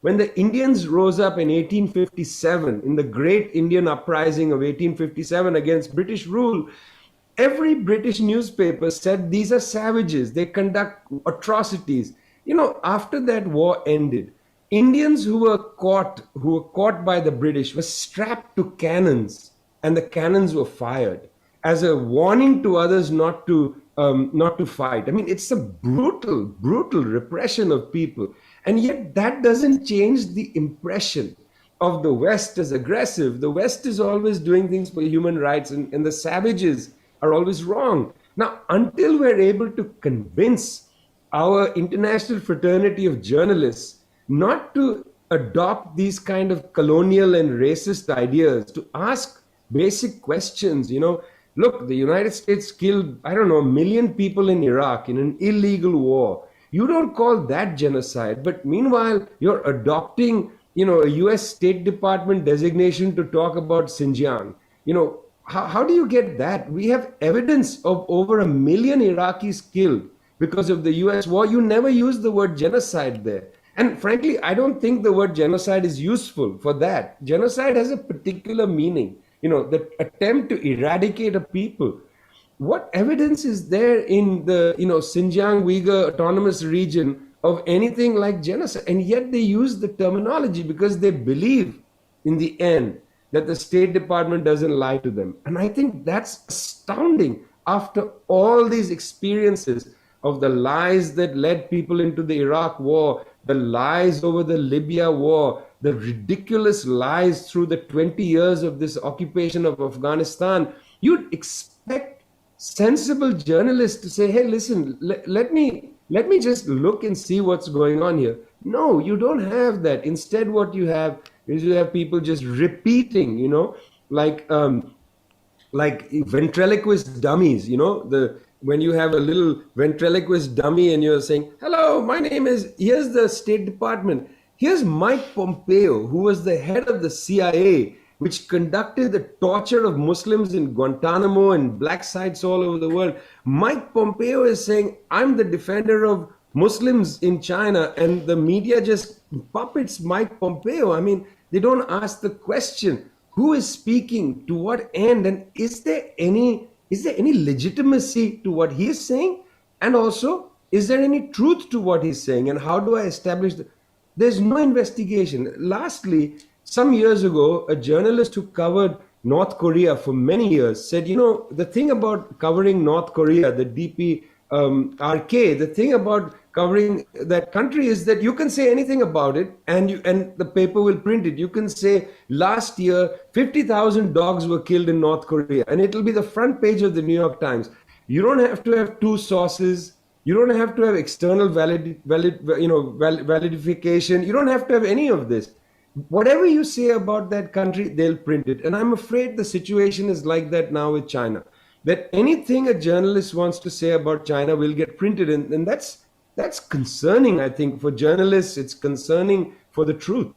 When the Indians rose up in 1857, in the great Indian uprising of 1857 against British rule, every British newspaper said these are savages, they conduct atrocities. After that war ended, Indians who were caught by the British were strapped to cannons, and the cannons were fired as a warning to others not to fight. I mean, it's a brutal repression of people, and yet that doesn't change the impression of the West as aggressive. The West is always doing things for human rights, and the savages are always wrong. Now, until we're able to convince our international fraternity of journalists not to adopt these kind of colonial and racist ideas, to ask basic questions. Look, the United States killed, I don't know, 1 million people in Iraq in an illegal war. You don't call that genocide, but meanwhile, you're adopting, a US State Department designation to talk about Xinjiang. How do you get that? We have evidence of over 1 million Iraqis killed because of the US war. You never use the word genocide there. And frankly, I don't think the word genocide is useful for that. Genocide has a particular meaning, the attempt to eradicate a people. What evidence is there in the, Xinjiang Uyghur Autonomous Region of anything like genocide? And yet they use the terminology because they believe in the end that the State Department doesn't lie to them. And I think that's astounding after all these experiences of the lies that led people into the Iraq war, the lies over the Libya war, the ridiculous lies through the 20 years of this occupation of Afghanistan. You'd expect sensible journalists to say, hey, listen, let me just look and see what's going on here. No, you don't have that. Instead, what you have is you have people just repeating, like ventriloquist dummies. The when you have a little ventriloquist dummy and you're saying, hello, my name is, here's the State Department. Here's Mike Pompeo, who was the head of the CIA, which conducted the torture of Muslims in Guantanamo and black sites all over the world. Mike Pompeo is saying, I'm the defender of Muslims in China, and the media just puppets Mike Pompeo. I mean, they don't ask the question, who is speaking, to what end, and is there any legitimacy to what he is saying? And also, is there any truth to what he's saying? And how do I establish that? There's no investigation. Lastly, some years ago, a journalist who covered North Korea for many years said, the thing about covering North Korea, the DPRK, the thing about covering that country is that you can say anything about it, and the paper will print it. You can say last year 50,000 dogs were killed in North Korea, and it'll be the front page of the New York Times. You don't have to have two sources. You don't have to have external validification. You don't have to have any of this. Whatever you say about that country, they'll print it. And I'm afraid the situation is like that now with China, that anything a journalist wants to say about China will get printed. And that's concerning, I think, for journalists. It's concerning for the truth.